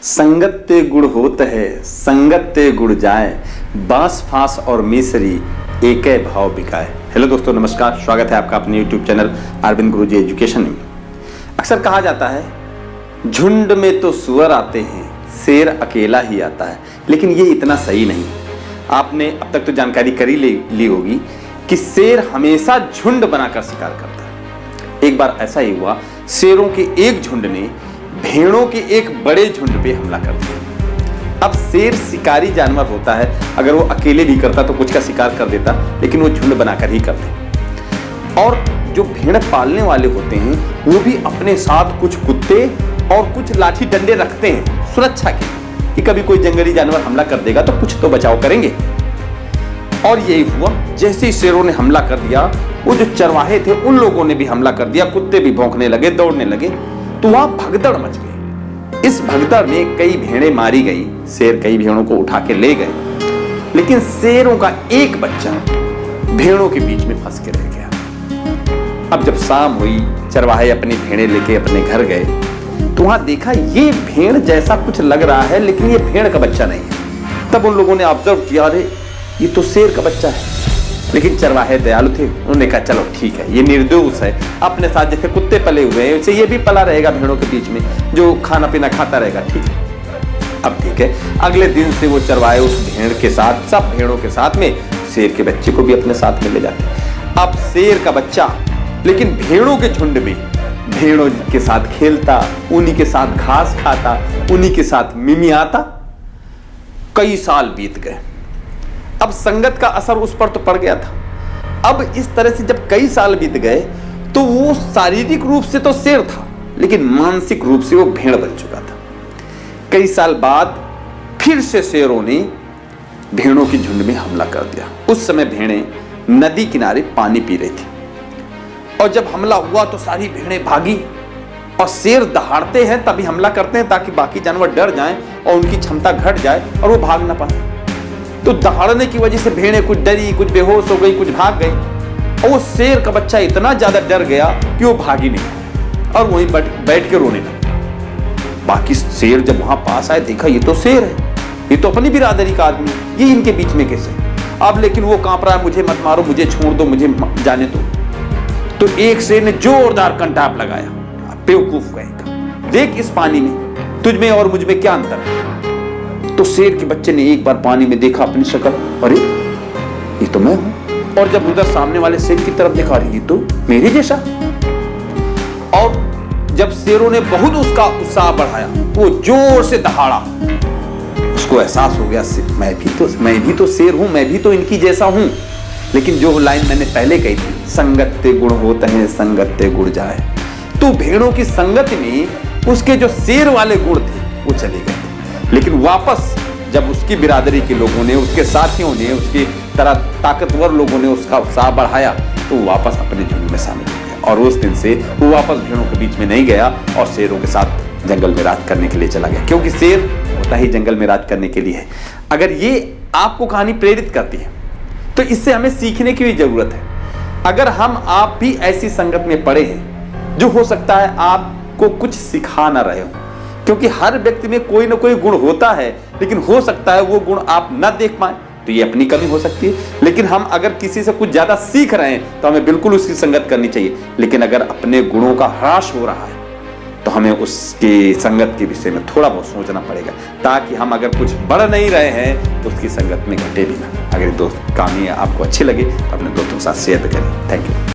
संगत ते गुड़ होत है, संगत ते गुड़ जाए, बांस फांस और मिसरी एकै भाव बिकाए। हेलो दोस्तों, नमस्कार। स्वागत है आपका अपने यूट्यूब चैनल अरविंद गुरुजी एजुकेशन में। अक्सर कहा जाता है झुंड में तो सुअर आते हैं, शेर अकेला ही आता है, लेकिन ये इतना सही नहीं। आपने अब तक तो जानकारी करी ली होगी कि शेर हमेशा झुंड बनाकर शिकार करता है। एक बार ऐसा ही हुआ, शेरों के एक झुंड ने भेड़ों के एक बड़े झुंड पे हमला कर दिया। अब शेर शिकारी जानवर होता है, अगर वो अकेले भी करता तो कुछ का शिकार कर देता, लेकिन वो झुंड बनाकर ही करते। और जो भेड़ पालने वाले होते हैं वो भी अपने साथ कुछ कुत्ते और कुछ लाठी डंडे रखते हैं सुरक्षा के, कि कभी कोई जंगली जानवर हमला कर देगा तो कुछ तो बचाव करेंगे। और यही हुआ, जैसे ही शेरों ने हमला कर दिया, वो जो चरवाहे थे उन लोगों ने भी हमला कर दिया। कुत्ते भी भौंकने लगे, दौड़ने लगे, तो वहां भगदड़ मच गई। इस भगदड़ में कई भेड़ें मारी गई, शेर कई भेड़ों को उठा के ले गए, लेकिन शेरों का एक बच्चा भेड़ों के बीच में फंस के रह गया। अब जब शाम हुई, चरवाहे अपनी भेड़ें लेके अपने घर गए, तो वहां देखा ये भेड़ जैसा कुछ लग रहा है, लेकिन ये भेड़ का बच्चा नहीं है। तब उन लोगों ने ऑब्जर्व किया, अरे ये तो शेर का बच्चा है। लेकिन चरवाहे दयालु थे, उन्होंने कहा चलो ठीक है, ये निर्दोष है, अपने साथ जैसे कुत्ते पले हुए हैं वैसे ये भी पला रहेगा भेड़ों के बीच में, जो खाना पीना खाता रहेगा, ठीक है। अब ठीक है, अगले दिन से वो चरवाहे उस भेड़ के साथ, सब भेड़ों के साथ में शेर के बच्चे को भी अपने साथ में ले जाते। अब शेर का बच्चा लेकिन भेड़ों के झुंड में भेड़ों के साथ खेलता, उन्हीं के साथ घास खाता, उन्हीं के साथ मिमियाता। कई साल बीत गए। अब संगत का असर उस पर तो पड़ गया था। अब इस तरह से जब कई साल बीत गए तो वो शारीरिक रूप से तो शेर था, लेकिन मानसिक रूप से वो भेड़ बन चुका था। कई साल बाद फिर से शेरों ने भेड़ों की झुंड में हमला कर दिया। उस समय भेड़ें नदी किनारे पानी पी रही थी, और जब हमला हुआ तो सारी भेड़ें भागी। और शेर दहाड़ते हैं तभी हमला करते हैं, ताकि बाकी जानवर डर जाएं और उनकी क्षमता घट जाए और वो भाग ना पाए। तो दहाड़ने की वजह से भेड़ें कुछ डरी, कुछ बेहोश हो गई, कुछ भाग गई, और वो शेर का बच्चा इतना ज्यादा डर गया कि वो भाग ही नहीं और वहीं बैठ के रोने लगा। बाकी शेर जब वहां पास आए, देखा ये तो शेर है, ये तो अपनी बिरादरी का आदमी है, ये इनके बीच में कैसे? अब लेकिन वो कांप रहा है, मुझे मत मारो, मुझे छोड़ दो, मुझे जाने दो। तो एक शेर ने जोरदार कंटाप लगाया, बेवकूफ कहेगा, देख इस पानी में तुझ में और मुझ में क्या अंतर है? तो शेर के बच्चे ने एक बार पानी में देखा अपनी शक्ल, अरे ये तो मैं हूं। और जब उधर सामने वाले शेर की तरफ देखा, अरे ये तो मेरे जैसा। और जब शेरों ने बहुत उसका उत्साह बढ़ाया, वो जोर से दहाड़ा। उसको एहसास हो गया, मैं भी तो शेर हूं, मैं भी तो इनकी जैसा हूं। लेकिन जो लाइन मैंने पहले कही थी, संगत ते गुण होत है, संगत ते गुड़ जाए, तो भेड़ों की संगत में उसके जो शेर वाले गुण थे वो चले गए। लेकिन वापस जब उसकी बिरादरी के लोगों ने, उसके साथियों ने, उसके तरह ताकतवर लोगों ने उसका उत्साह बढ़ाया, तो वो वापस अपने झुंड में शामिल हो गया। और उस दिन से वो वापस भेड़ों के बीच में नहीं गया और शेरों के साथ जंगल में राज करने के लिए चला गया, क्योंकि शेर होता ही जंगल में राज करने के लिए है। अगर ये आपको कहानी प्रेरित करती है तो इससे हमें सीखने की भी जरूरत है। अगर आप भी ऐसी संगत में पड़े हैं जो हो सकता है आपको कुछ सिखा ना रहे हो, क्योंकि हर व्यक्ति में कोई ना कोई गुण होता है, लेकिन हो सकता है वो गुण आप ना देख पाए, तो ये अपनी कमी हो सकती है। लेकिन हम अगर किसी से कुछ ज्यादा सीख रहे हैं तो हमें बिल्कुल उसकी संगत करनी चाहिए। लेकिन अगर अपने गुणों का ह्रास हो रहा है तो हमें उसकी संगत के विषय में थोड़ा बहुत सोचना पड़ेगा, ताकि हम अगर कुछ बढ़ नहीं रहे हैं तो उसकी संगत में घटे भी ना। अगर दोस्त कहानी आपको अच्छी लगे तो अपने दोस्तों के साथ शेयर करें। Thank you.